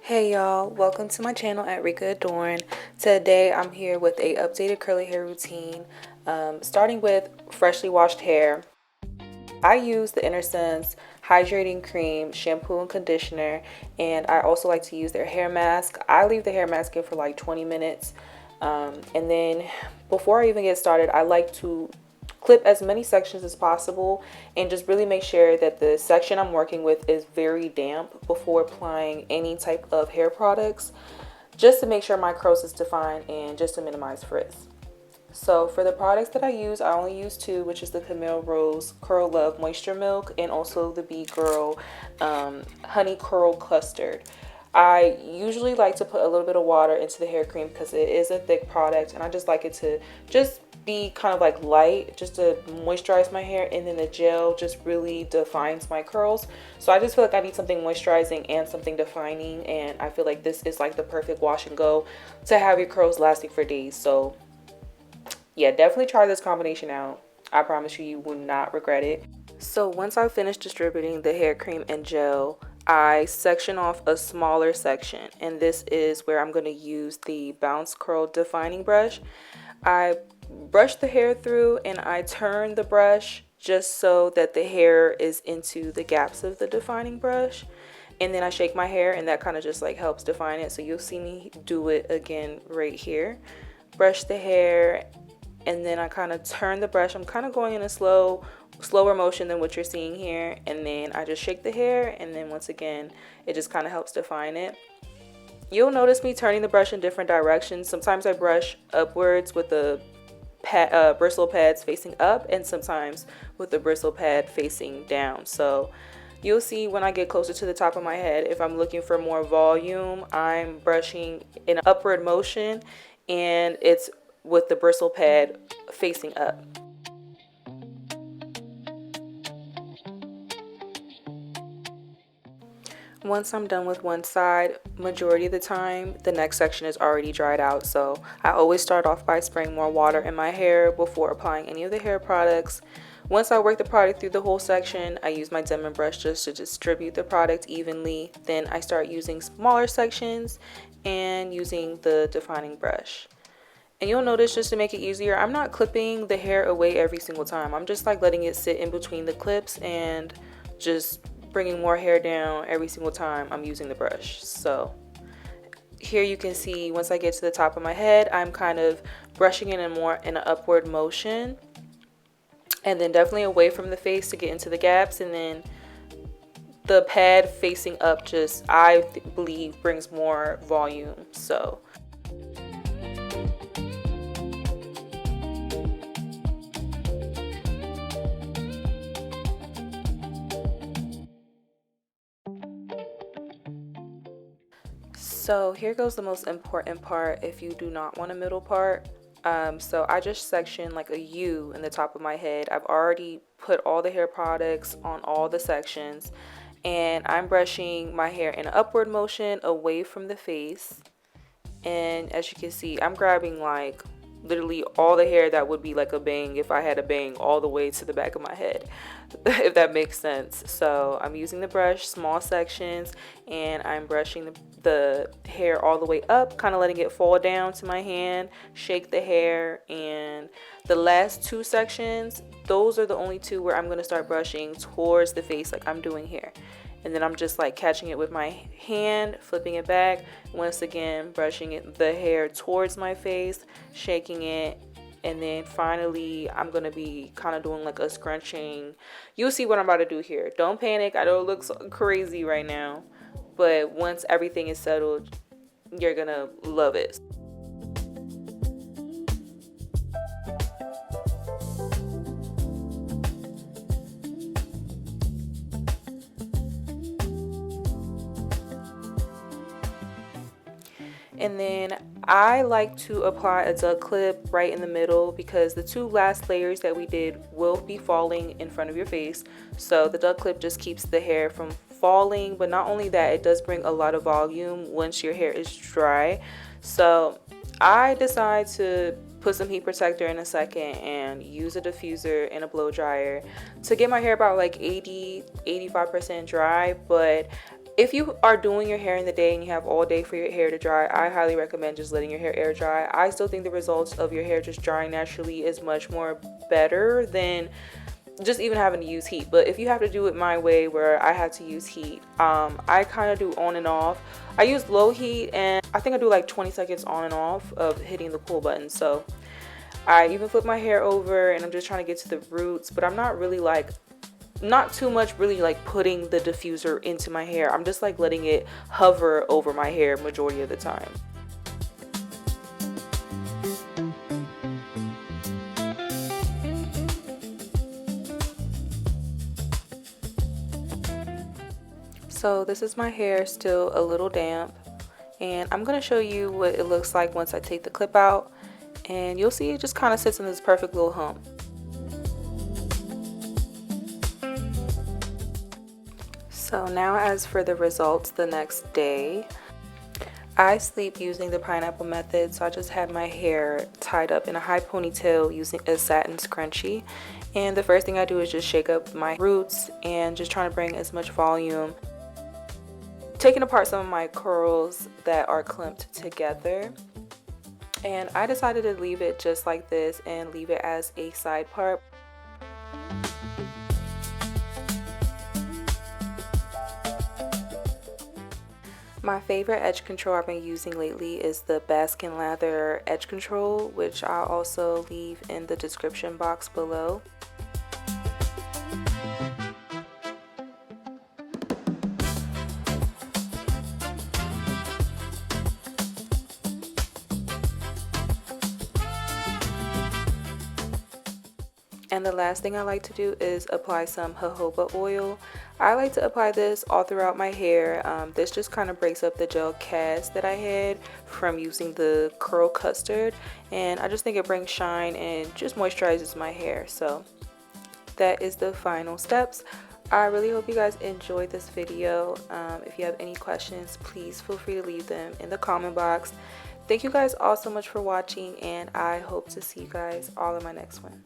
Hey y'all, welcome to my channel at Rika Adorn. Today I'm here with a updated curly hair routine, starting with freshly washed hair. I use the Sense hydrating cream, shampoo and conditioner, and I also like to use their hair mask. I leave the hair mask in for like 20 minutes. And then before I even get started, I like to clip as many sections as possible and just really make sure that the section I'm working with is very damp before applying any type of hair products, just to make sure my curls is defined and just to minimize frizz. So for the products that I use, I only use two, which is the Camille Rose Curl Love Moisture Milk and also the Bee Girl Honey Curl Custard. I usually like to put a little bit of water into the hair cream because it is a thick product and I just like it to just be kind of like light, just to moisturize my hair, and then the gel just really defines my curls. So I just feel like I need something moisturizing and something defining, and I feel like this is like the perfect wash and go to have your curls lasting for days. So yeah, definitely try this combination out. I promise you, you will not regret it. So once I finish distributing the hair cream and gel, I section off a smaller section, and this is where I'm going to use the Bounce Curl Defining Brush. I brush the hair through and I turn the brush just so that the hair is into the gaps of the defining brush, and then I shake my hair and that kind of just like helps define it. So you'll see me do it again right here. Brush the hair and then I kind of turn the brush. I'm kind of going in a slower motion than what you're seeing here, and then I just shake the hair, and then once again it just kind of helps define it. You'll notice me turning the brush in different directions. Sometimes I brush upwards with the bristle pads facing up, and sometimes with the bristle pad facing down. So you'll see when I get closer to the top of my head, if I'm looking for more volume, I'm brushing in an upward motion, and it's with the bristle pad facing up. Once I'm done with one side, majority of the time, the next section is already dried out. So I always start off by spraying more water in my hair before applying any of the hair products. Once I work the product through the whole section, I use my Denman brush just to distribute the product evenly. Then I start using smaller sections and using the defining brush. And you'll notice, just to make it easier, I'm not clipping the hair away every single time. I'm just like letting it sit in between the clips and just bringing more hair down every single time I'm using the brush. So here you can see once I get to the top of my head, I'm kind of brushing it in an upward motion, and then definitely away from the face to get into the gaps, and then the pad facing up just, I believe, brings more volume. So here goes the most important part if you do not want a middle part. So I just section like a U in the top of my head. I've already put all the hair products on all the sections, and I'm brushing my hair in an upward motion away from the face. And as you can see, I'm grabbing like literally all the hair that would be like a bang if I had a bang all the way to the back of my head, if that makes sense. So I'm using the brush, small sections, and I'm brushing the hair all the way up, kind of letting it fall down to my hand, shake the hair. And the last two sections, those are the only two where I'm going to start brushing towards the face like I'm doing here. And then I'm just like catching it with my hand, flipping it back, once again brushing the hair towards my face, shaking it, and then finally I'm gonna be kind of doing like a scrunching. You'll see what I'm about to do here. Don't panic, I know it looks crazy right now, but once everything is settled, you're gonna love it. And then I like to apply a duck clip right in the middle because the two last layers that we did will be falling in front of your face. So the duck clip just keeps the hair from falling, but not only that, it does bring a lot of volume once your hair is dry. So I decide to put some heat protector in a second and use a diffuser and a blow dryer to get my hair about like 85% dry. But If you are doing your hair in the day and you have all day for your hair to dry, I highly recommend just letting your hair air dry. I still think the results of your hair just drying naturally is much more better than just even having to use heat. But if you have to do it my way, where I had to use heat, I kind of do on and off. I use low heat, and I think I do like 20 seconds on and off of hitting the pull button. So I even flip my hair over and I'm just trying to get to the roots, but I'm not really like, not too much really like putting the diffuser into my hair. I'm just like letting it hover over my hair majority of the time. So this is my hair, still a little damp, and I'm going to show you what it looks like once I take the clip out, and you'll see it just kind of sits in this perfect little hump. So now as for the results the next day, I sleep using the pineapple method, so I just had my hair tied up in a high ponytail using a satin scrunchie, and the first thing I do is just shake up my roots and just trying to bring as much volume, taking apart some of my curls that are clamped together. And I decided to leave it just like this and leave it as a side part. My favorite edge control I've been using lately is the Baskin Lather edge control, which I'll also leave in the description box below. And the last thing I like to do is apply some jojoba oil. I like to apply this all throughout my hair. This just kind of breaks up the gel cast that I had from using the curl custard, and I just think it brings shine and just moisturizes my hair. So that is the final steps. I really hope you guys enjoyed this video. If you have any questions, please feel free to leave them in the comment box. Thank you guys all so much for watching, and I hope to see you guys all in my next one.